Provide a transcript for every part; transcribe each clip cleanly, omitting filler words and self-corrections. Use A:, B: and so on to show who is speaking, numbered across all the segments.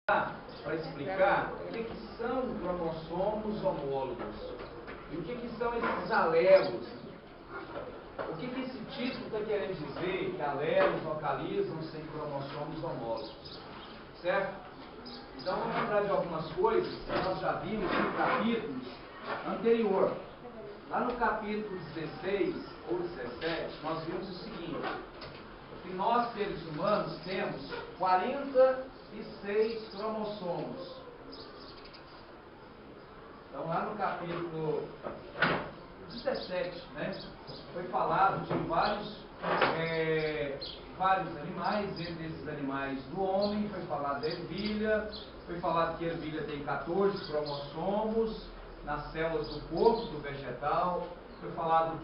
A: para explicar o que são cromossomos homólogos e o que são esses alelos. O que esse título está querendo dizer que alelos localizam-se em cromossomos homólogos, certo? Então vamos lembrar de algumas coisas que nós já vimos no capítulo anterior. Lá no capítulo 16 ou 17, nós vimos o seguinte, que nós, seres humanos, temos 46 cromossomos. Então, lá no capítulo 17, né, foi falado de vários animais, entre esses animais do homem, foi falado da ervilha, foi falado que a ervilha tem 14 cromossomos nas células do corpo do vegetal, foi falado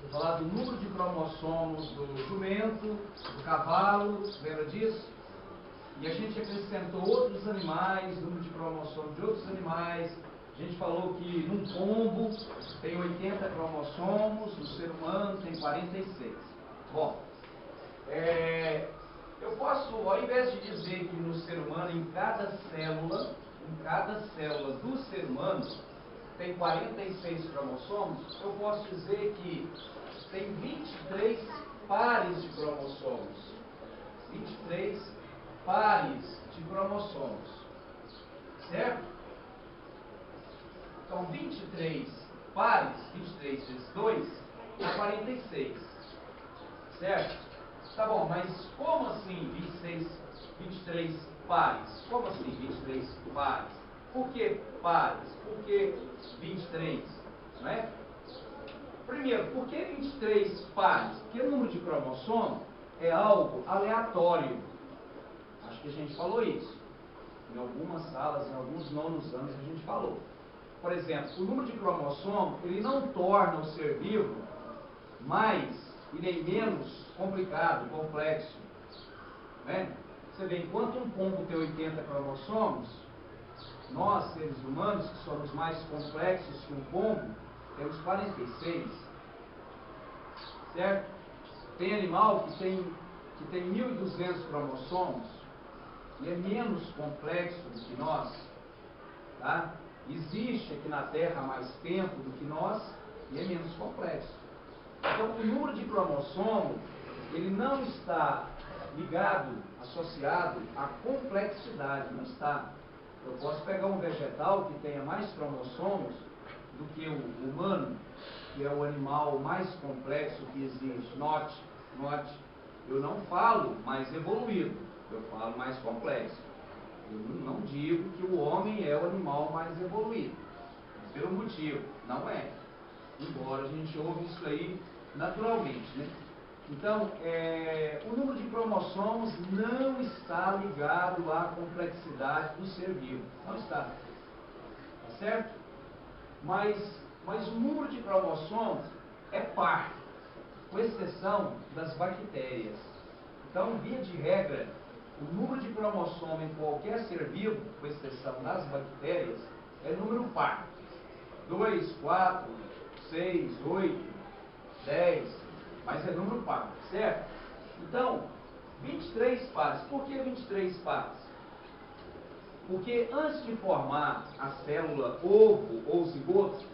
A: foi falado do número de cromossomos do jumento, do cavalo, lembra disso? E a gente acrescentou outros animais, número de cromossomos de outros animais. A gente falou que num pombo tem 80 cromossomos, no ser humano tem 46. Bom, eu posso, ao invés de dizer que no ser humano, em cada célula do ser humano tem 46 cromossomos, eu posso dizer que tem 23 pares de cromossomos. 23 pares de cromossomos. Certo? Então, 23 pares, 23 vezes 2, é 46. Certo? Tá bom, mas como assim 23 pares? Como assim 23 pares? Por que pares? Por que 23? Não é? Primeiro, por que 23 pares? Porque o número de cromossomo é algo aleatório. Acho que a gente falou isso. Em algumas salas, em alguns nonos anos, a gente falou. Por exemplo, o número de cromossomo, ele não torna o ser vivo mais e nem menos complicado, complexo. Né? Você vê, enquanto um pombo tem 80 cromossomos, nós, seres humanos, que somos mais complexos que um pombo, temos 46. Certo? Tem animal que tem 1.200 cromossomos e é menos complexo do que nós. Tá? Existe aqui na Terra há mais tempo do que nós e é menos complexo. Então, o número de cromossomo, ele não está ligado, associado à complexidade, não está. Eu posso pegar um vegetal que tenha mais cromossomos do que o humano, que é o animal mais complexo que existe. Note, eu não falo mais evoluído, eu falo mais complexo. Eu não digo que o homem é o animal mais evoluído, pelo motivo, não é. Embora a gente ouve isso aí naturalmente, né? Então, o número de cromossomos não está ligado à complexidade do ser vivo. Não está. Tá certo? Mas o número de cromossomos é par, com exceção das bactérias. Então, via de regra, o número de cromossomo em qualquer ser vivo, com exceção das bactérias, é número par. 2, 4, 6, 8, 10, mas é número par, certo? Então, 23 pares. Por que 23 pares? Porque antes de formar a célula ovo ou zigoto,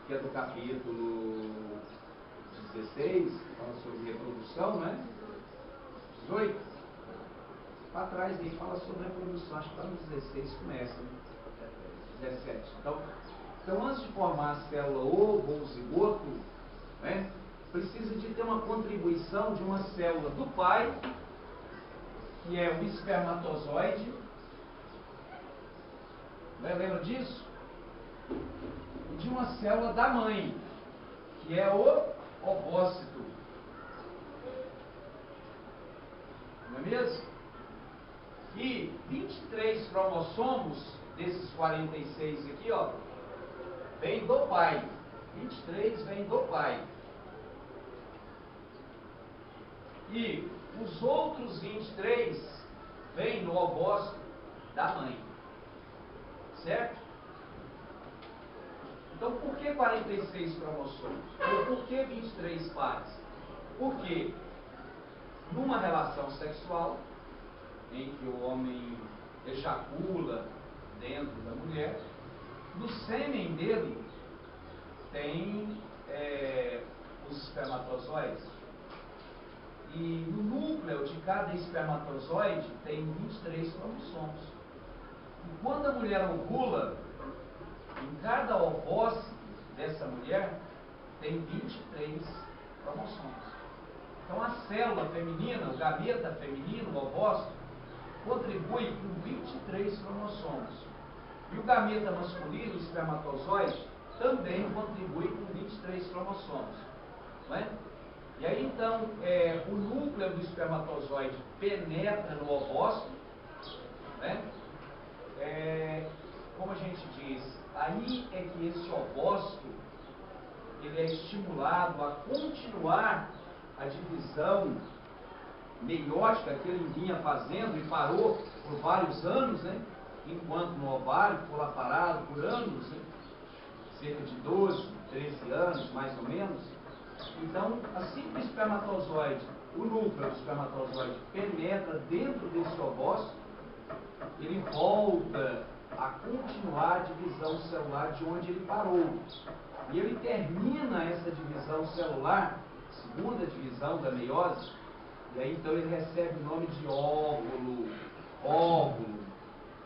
A: que é do capítulo 16, fala sobre reprodução, né? 18, para trás aí fala sobre reprodução, acho que lá no 16 começa, né? 17. Então, antes de formar a célula ovo ou zigoto, né, precisa de ter uma contribuição de uma célula do pai, que é o espermatozoide. Lembra disso? E de uma célula da mãe, que é o ovócito. Não é mesmo? E 23 cromossomos desses 46 aqui, ó, vem do pai. 23 vem do pai. E os outros 23 vêm no ovócito da mãe. Certo? Então, por que 46 cromossomos? Ou por que 23 pares? Porque numa relação sexual, em que o homem ejacula dentro da mulher, no sêmen dele tem os espermatozoides. E no núcleo de cada espermatozoide tem 23 cromossomos. E quando a mulher ovula, em cada ovócito dessa mulher tem 23 cromossomos. Então a célula feminina, o gameta feminino, o ovócito, contribui com 23 cromossomos. E o gameta masculino, o espermatozoide, também contribui com 23 cromossomos. Não é? E aí então, o núcleo do espermatozoide penetra no ovócito, né? Como a gente diz, aí é que esse ovócito ele é estimulado a continuar a divisão meiótica que ele vinha fazendo e parou por vários anos, né? Enquanto no ovário ficou lá parado por anos, né? Cerca de 12, 13 anos, mais ou menos. Então, assim que o espermatozoide, o núcleo do espermatozoide penetra dentro desse ovócito, ele volta a continuar a divisão celular de onde ele parou. E ele termina essa divisão celular, segunda divisão da meiose, e aí então ele recebe o nome de óvulo. Óvulo.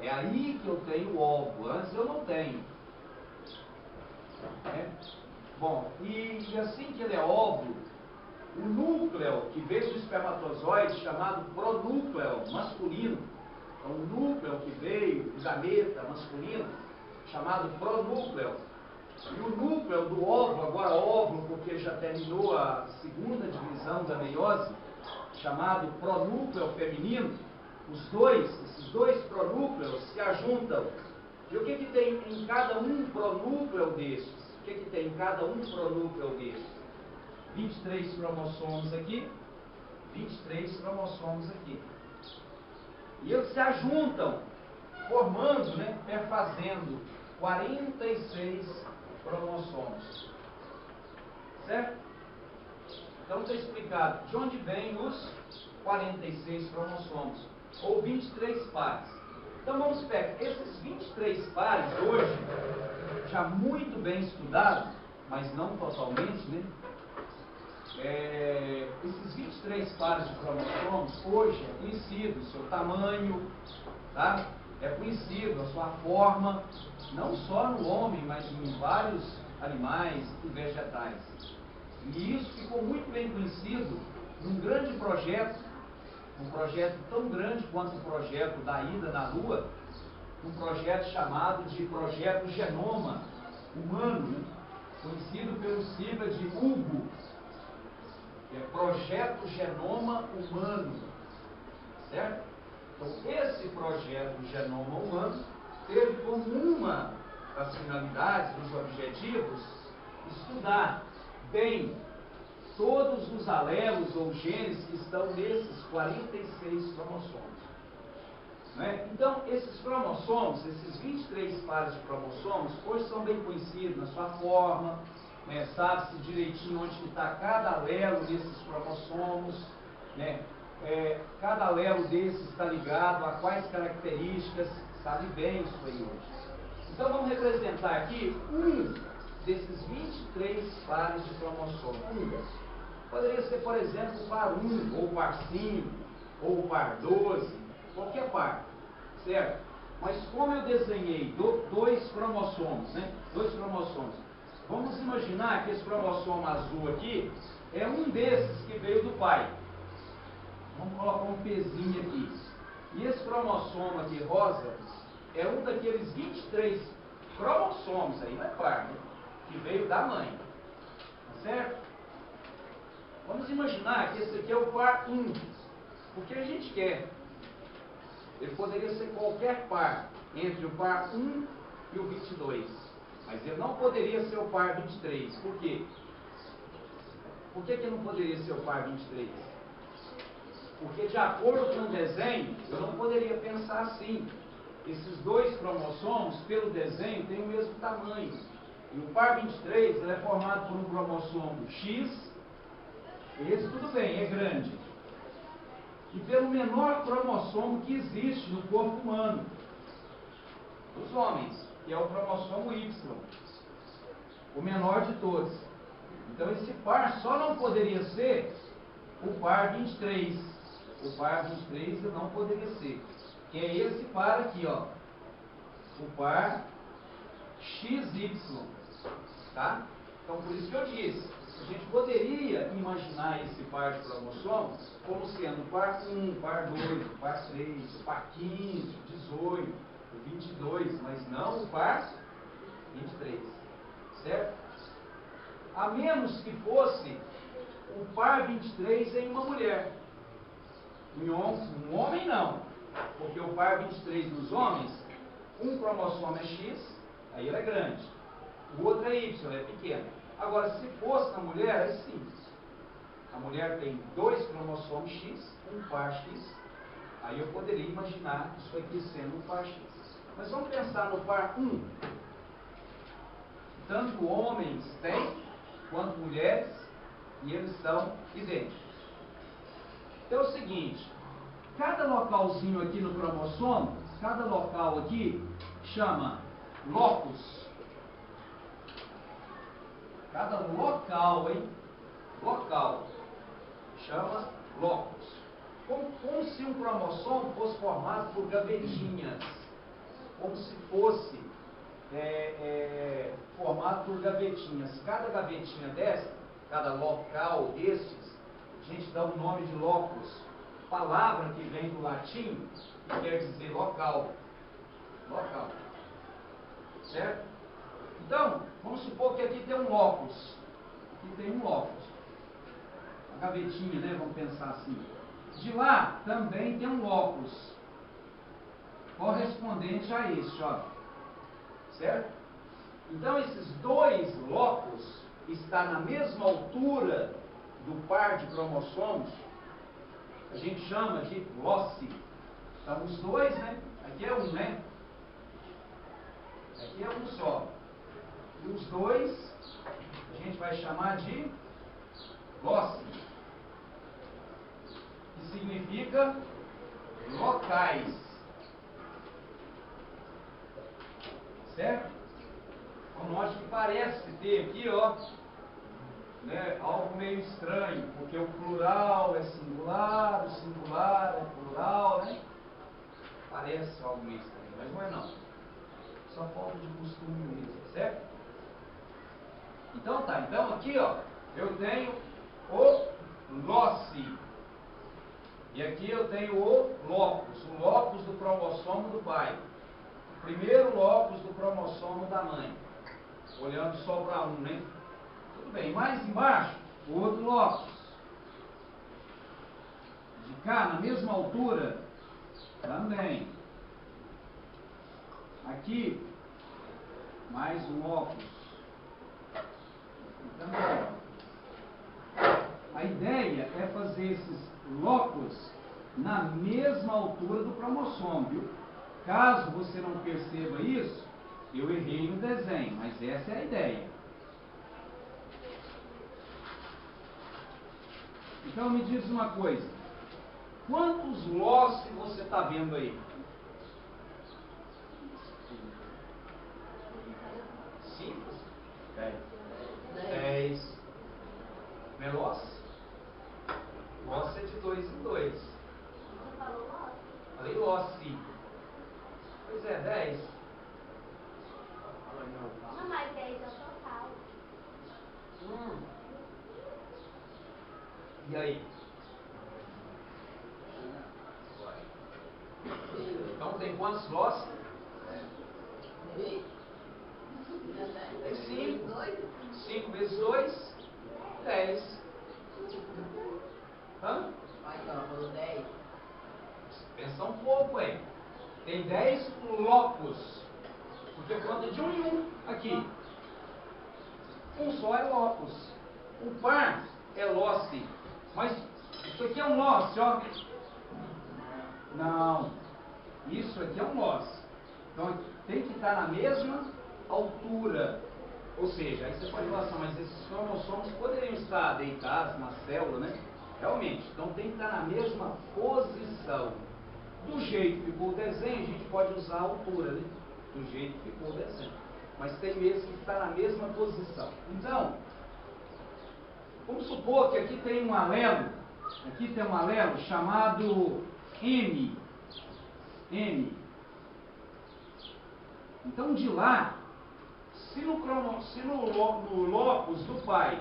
A: É aí que eu tenho o óvulo, antes eu não tenho. Bom, e assim que ele é óvulo, o núcleo que veio do espermatozoide, chamado pronúcleo masculino, então o núcleo que veio do gameta masculino, chamado pronúcleo, e o núcleo do óvulo, agora óvulo porque já terminou a segunda divisão da meiose, chamado pronúcleo feminino, esses dois pronúcleos se ajuntam. E o que tem em cada um pronúcleo desses? O que tem em cada um pronúcleo desses? 23 cromossomos aqui, 23 cromossomos aqui. E eles se ajuntam, formando, perfazendo 46 cromossomos. Certo? Então está explicado de onde vêm os 46 cromossomos, ou 23 pares. Então vamos pegar esses 23 pares hoje, já muito bem estudados, mas não totalmente, né? Esses 23 pares de cromossomos, hoje é conhecido o seu tamanho, tá? É conhecido a sua forma, não só no homem, mas em vários animais e vegetais. E isso ficou muito bem conhecido num grande projeto, um projeto tão grande quanto o projeto da ida na Lua, um projeto chamado de Projeto Genoma Humano, conhecido pelo sigla de UGO, Projeto Genoma Humano, certo? Então, esse Projeto Genoma Humano teve como uma das finalidades, dos objetivos, estudar bem todos os alelos ou genes que estão nesses 46 cromossomos. Então, esses cromossomos, esses 23 pares de cromossomos, hoje são bem conhecidos na sua forma, sabe-se direitinho onde está cada alelo desses cromossomos, cada alelo desses está ligado a quais características, sabe bem isso aí hoje. Então, vamos representar aqui um desses 23 pares de cromossomos. Poderia ser, por exemplo, o par 1, ou o par 5, ou o par 12, qualquer par, certo? Mas como eu desenhei dois cromossomos, dois cromossomos, vamos imaginar que esse cromossomo azul aqui é um desses que veio do pai. Vamos colocar um pezinho aqui. E esse cromossomo aqui rosa é um daqueles 23 cromossomos, aí não é par, que veio da mãe. Tá certo? Vamos imaginar que esse aqui é o par 1. O que a gente quer? Ele poderia ser qualquer par entre o par 1 e o 22. Mas ele não poderia ser o par 23. Por quê? Por que não poderia ser o par 23? Porque de acordo com o desenho, eu não poderia pensar assim. Esses dois cromossomos, pelo desenho, têm o mesmo tamanho. E o par 23 ele é formado por um cromossomo X. Esse tudo bem, é grande. e pelo menor cromossomo que existe no corpo humano, dos homens, que é o cromossomo Y, o menor de todos. Então esse par só não poderia ser o par 23. O par 23 não poderia ser, que é esse par aqui, ó, o par XY, tá? Então por isso que eu disse, a gente poderia imaginar esse par de cromossomos como sendo o par 1, o par 2, o par 3, o par 15, o 18, o 22, mas não o par 23, certo? A menos que fosse o par 23 em uma mulher. Em um homem não, porque o par 23 dos homens, um cromossomo é X, aí ele é grande, o outro é Y, é pequeno. Agora, se fosse na mulher, é simples. A mulher tem 2 cromossomos X, um par X, aí eu poderia imaginar isso aqui sendo um par X. Mas vamos pensar no par 1. Tanto homens têm, quanto mulheres, e eles são idênticos. Então é o seguinte, cada localzinho aqui no cromossomo, cada local aqui chama locus. Cada local, hein? Local. Chama locus. Como se um cromossomo fosse formado por gavetinhas. Como se fosse formado por gavetinhas. Cada gavetinha dessa, cada local desses, a gente dá o nome de locus. Palavra que vem do latim, que quer dizer local. Local. Certo? Então, vamos supor que aqui tem um locus. Aqui tem um locus. Uma gavetinha, né? Vamos pensar assim. De lá também tem um locus. Correspondente a este, ó. Certo? Então, esses 2 locus estão na mesma altura do par de cromossomos. A gente chama de loci. Então, os 2, né? Aqui é um, né? Aqui é um só. E os 2, a gente vai chamar de loci, que significa locais. Certo? Então, note que parece ter aqui, ó, né, algo meio estranho, porque o plural é singular, o singular é plural, né? Parece algo meio estranho, mas não é não. Só falta de costume mesmo, certo? Então tá, então aqui, ó, eu tenho o loci. E aqui eu tenho o locus do cromossomo do pai. O primeiro locus do cromossomo da mãe. Olhando só para um, né? Tudo bem, mais embaixo, o outro locus. De cá, na mesma altura, também. Aqui, mais um locus. Também. A ideia é fazer esses locus na mesma altura do cromossomo, viu? Caso você não perceba isso, eu errei no desenho, mas essa é a ideia. Então me diz uma coisa, quantos loci você está vendo aí? 5? 10. Não é loci? Loci é de 2 em 2.
B: Você falou loci?
A: Falei loci. Pois é, 10.
B: Não, mas 10 é o total.
A: E aí? Então tem quantos loci? É 5. 5 vezes 2, 10. Hã?
C: Falou 10.
A: Pensa um pouco, hein? Tem 10 locus. Porque conta de um em um aqui. Um só é locus. O par é loci. Mas isso aqui é um loci, ó. Não. Isso aqui é um loci. Então tem que estar na mesma altura. Ou seja, aí você pode falar assim, mas esses cromossomos poderiam estar deitados na célula, né? Realmente. Então tem que estar na mesma posição. Do jeito que ficou o desenho, a gente pode usar a altura, né? Do jeito que ficou o desenho. Mas tem mesmo que estar na mesma posição. Então, vamos supor que aqui tem um alelo chamado M. M. Então, de lá, se no locus do pai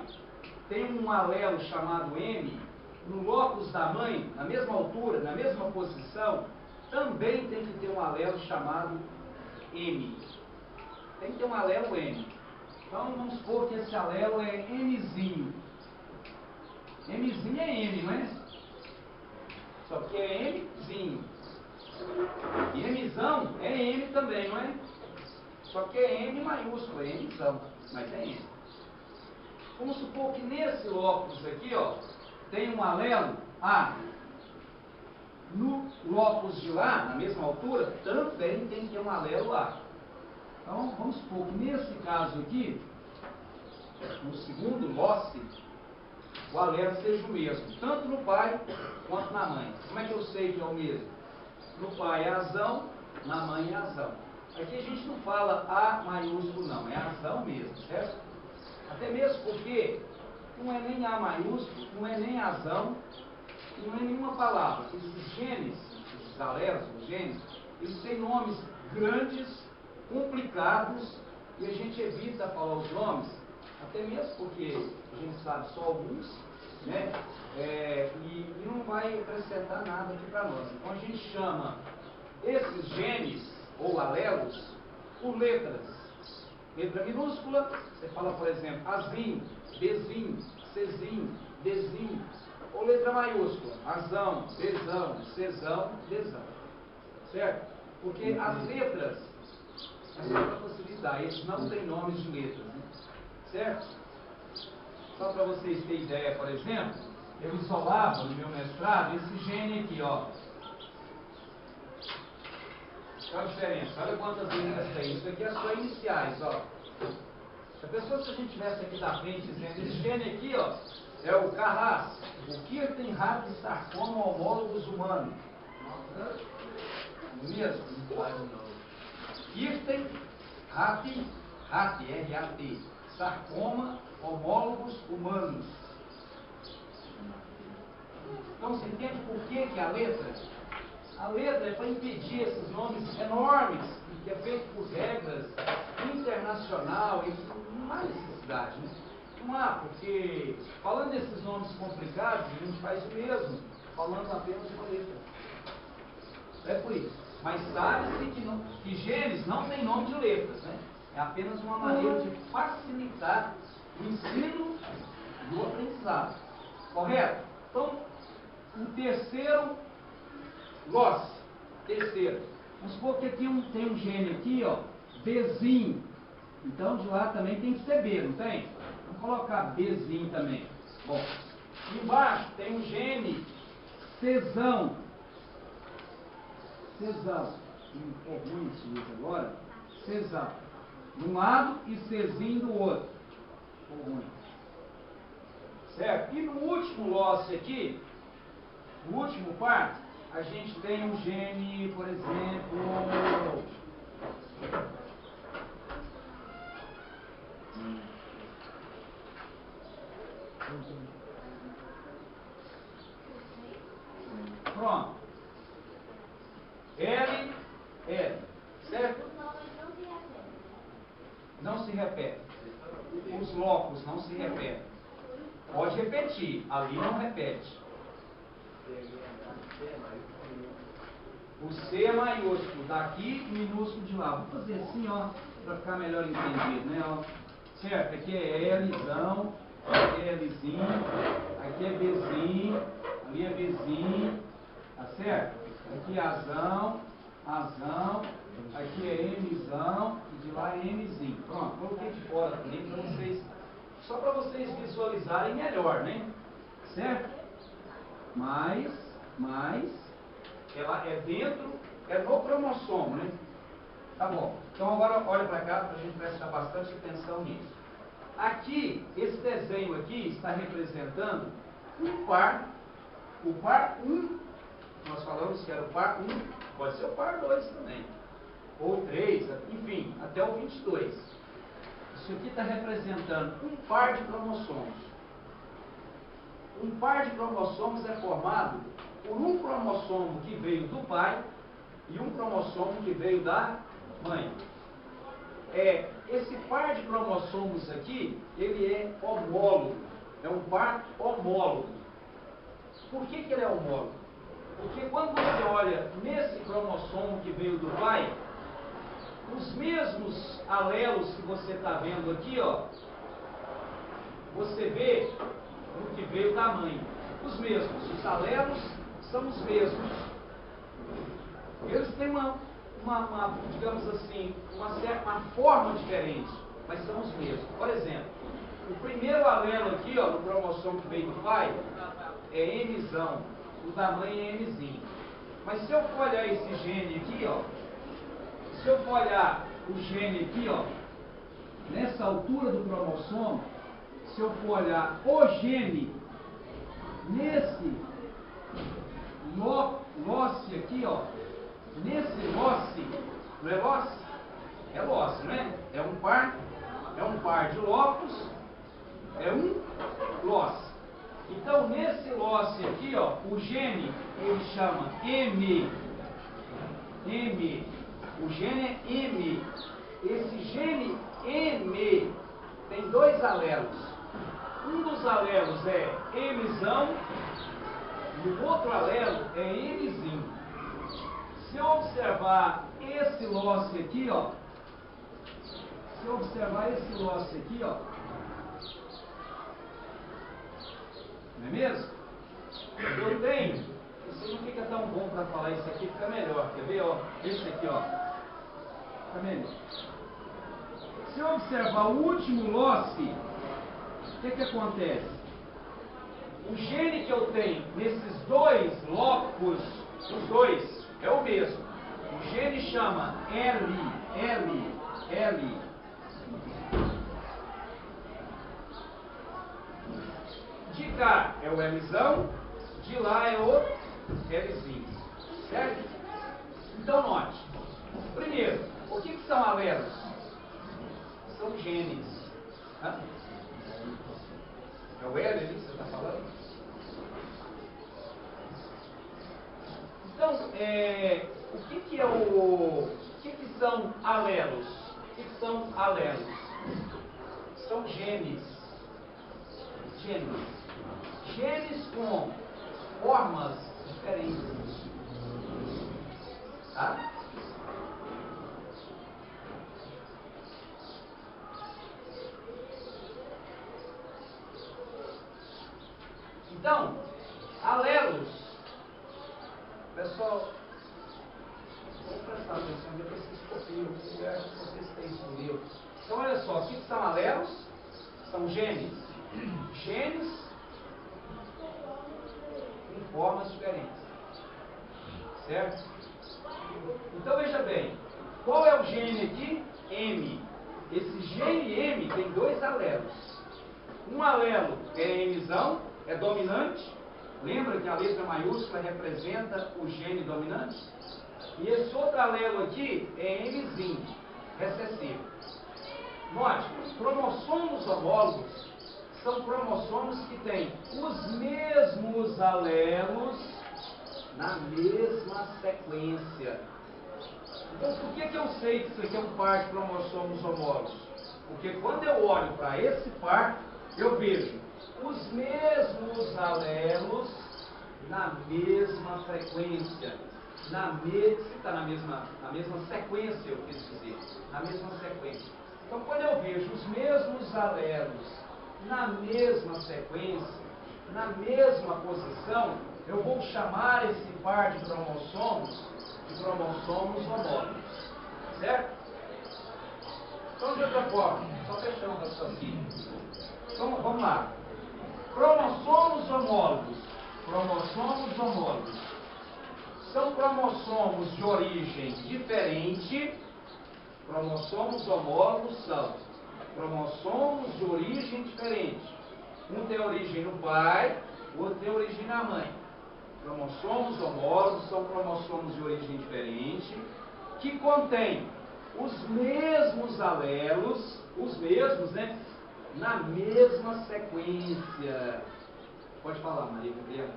A: tem um alelo chamado M, no locus da mãe, na mesma altura, na mesma posição, também tem que ter um alelo chamado M. Tem que ter um alelo M. Então, vamos supor que esse alelo é Mzinho. Mzinho é M, não é? Só que é Mzinho. E Mzão é M também, não é? Só que é M maiúsculo, é Mzão, mas é M. Vamos supor que nesse locus aqui, ó, tem um alelo A. No locus de lá, na mesma altura, também tem que ter um alelo A. Então, vamos supor que nesse caso aqui, no segundo loci, o alelo seja o mesmo, tanto no pai quanto na mãe. Como é que eu sei que é o mesmo? No pai é azão, na mãe é azão. Aqui a gente não fala A maiúsculo não, é azão mesmo, certo? Até mesmo porque não é nem A maiúsculo, não é nem azão, não é nenhuma palavra. Esses genes, esses alelos, os genes, eles têm nomes grandes, complicados, e a gente evita falar os nomes, até mesmo porque a gente sabe só alguns, né? E não vai acrescentar nada aqui para nós. Então a gente chama esses genes ou alelos por letras. Letra minúscula, você fala, por exemplo, Azinho, Bzinho, Czinho, Dzinho. Ou letra maiúscula, Azão, Bzão, Czão, Dzão. Certo? Porque as letras, é só para facilitar, eles não têm nomes de letras, né? Certo? Só para vocês terem ideia, por exemplo, eu isolava no meu mestrado esse gene aqui, ó. Qual a diferença? Olha quantas letras tem. Isso aqui é só iniciais, ó. Se a gente tivesse aqui da frente dizendo, esse gene aqui, ó, é o Carras, o Kirten-Rath-Sarcoma homólogos humano. Não é mesmo? Kirten-Rath, R-A-T, sarcoma homólogos humanos. Então você entende por que a letra? A letra é para impedir esses nomes enormes, que é feito por regras internacional, e não há necessidade, né? Não há, porque falando desses nomes complicados, a gente faz o mesmo, falando apenas uma letra. É por isso. Mas sabe-se que genes não tem nome de letras, né? É apenas uma maneira de facilitar o ensino e o aprendizado. Correto? Então, o terceiro loci. Terceiro. Vamos supor que aqui tem um gene aqui, ó, Bzinho. Então, de lá também tem que ser B, não tem? Vamos colocar Bzinho também. Bom, embaixo tem um gene Czão. Czão. É ruim esse uso agora. Czão. De um lado e Czinho do outro. Ficou ruim. Certo? E no último loci aqui, no último par, a gente tem um gene, por exemplo, pronto, L, certo?
B: Os nomes não se repetem.
A: Não se repete. Os locos não se repetem. Pode repetir, ali não repete. O C maiúsculo daqui e minúsculo de lá. Vou fazer assim, ó, para ficar melhor entendido, né? Ó. Certo? Aqui é Lzão, aqui é Lzinho, aqui é Bzinho, ali é Bzinho, tá certo? Aqui é Azão, aqui é Mzão e de lá é Mzinho. Pronto, coloquei de fora também para vocês, só para vocês visualizarem melhor, né? Certo? Mas ela é dentro, é no cromossomo, né? Tá bom. Então agora olha para cá para a gente prestar bastante atenção nisso. Aqui, esse desenho aqui está representando um par o par 1, nós falamos que era o par 1, pode ser o par 2 também, ou 3, enfim, até o 22. Isso aqui está representando um par de cromossomos. Um par de cromossomos é formado por um cromossomo que veio do pai e um cromossomo que veio da mãe. Esse par de cromossomos aqui, ele é homólogo, é um par homólogo. Por que ele é homólogo? Porque quando você olha nesse cromossomo que veio do pai, os mesmos alelos que você está vendo aqui, ó, você vê no que veio da mãe. Os mesmos, os alelos são os mesmos. Eles têm digamos assim, uma forma diferente, mas são os mesmos. Por exemplo, o primeiro alelo aqui, ó, no cromossomo que veio do pai, é Mzão, o da mãe é Mzinho. Mas se eu for olhar esse gene aqui, ó, se eu for olhar o gene aqui, ó, nessa altura do cromossomo, se eu for olhar o gene nesse losse aqui, ó, nesse losse, não é losse? É losse, né? É um par de locos, é um losse. Então, nesse losse aqui, ó, o gene, ele chama M. O gene é M. Esse gene M tem dois alelos. Um dos alelos é Mzão e o outro alelo é Mzinho. Se eu observar esse losse aqui, ó, não é mesmo? Eu tenho, isso não fica tão bom para falar, isso aqui fica melhor, quer ver, ó, esse aqui, ó, fica melhor. Se eu observar o último losse, o que acontece? O gene que eu tenho nesses dois locos, os dois, é o mesmo. O gene chama L. De cá é o Mzão, de lá é o Lzinho. Certo? Então note. Primeiro, o que são alelos? São genes. Hã? É o L ali que você está falando? Então, o que são alelos? O que são alelos? São genes. Genes com formas diferentes. Tá? Então, alelos, pessoal, vamos prestar atenção, depois vocês copiam, eu acho que vocês têm isso no livro. Então, olha só, o que são alelos? São genes. Genes com formas diferentes. Certo? Então, veja bem, qual é o gene aqui? M. Esse gene M tem dois alelos. Um alelo é Mzão, é dominante. Lembra que a letra maiúscula representa o gene dominante? E esse outro alelo aqui é Mzinho, recessivo. Note, cromossomos homólogos são cromossomos que têm os mesmos alelos na mesma sequência. Então, por que eu sei que isso aqui é um par de cromossomos homólogos? Porque quando eu olho para esse par, eu vejo os mesmos alelos na mesma frequência. Está na mesma sequência, eu quis dizer. Na mesma sequência. Então, quando eu vejo os mesmos alelos na mesma sequência, na mesma posição, eu vou chamar esse par de cromossomos homólogos. Certo? Então, de outra forma, só fechando o raciocínio. Então, vamos lá. Cromossomos homólogos. Cromossomos homólogos são cromossomos de origem diferente. Cromossomos homólogos são cromossomos de origem diferente. Um tem origem no pai, o outro tem origem na mãe. cromossomos homólogos, são cromossomos de origem diferente, que contêm os mesmos alelos, os mesmos, né? Na mesma sequência. Pode falar, Maria Gabriela.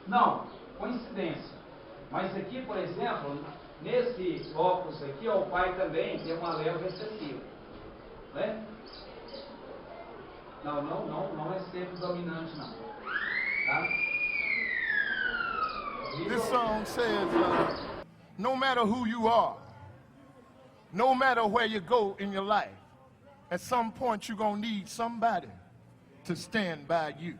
A: Não, coincidência. Mas aqui, por exemplo, nesse óculos aqui, ó, o pai também tem um alelo recessivo. Né? Não é sempre dominante, não. Tá?
C: This song says, no matter who you are, no matter where you go in your life, at some point you're going to need somebody to stand by you.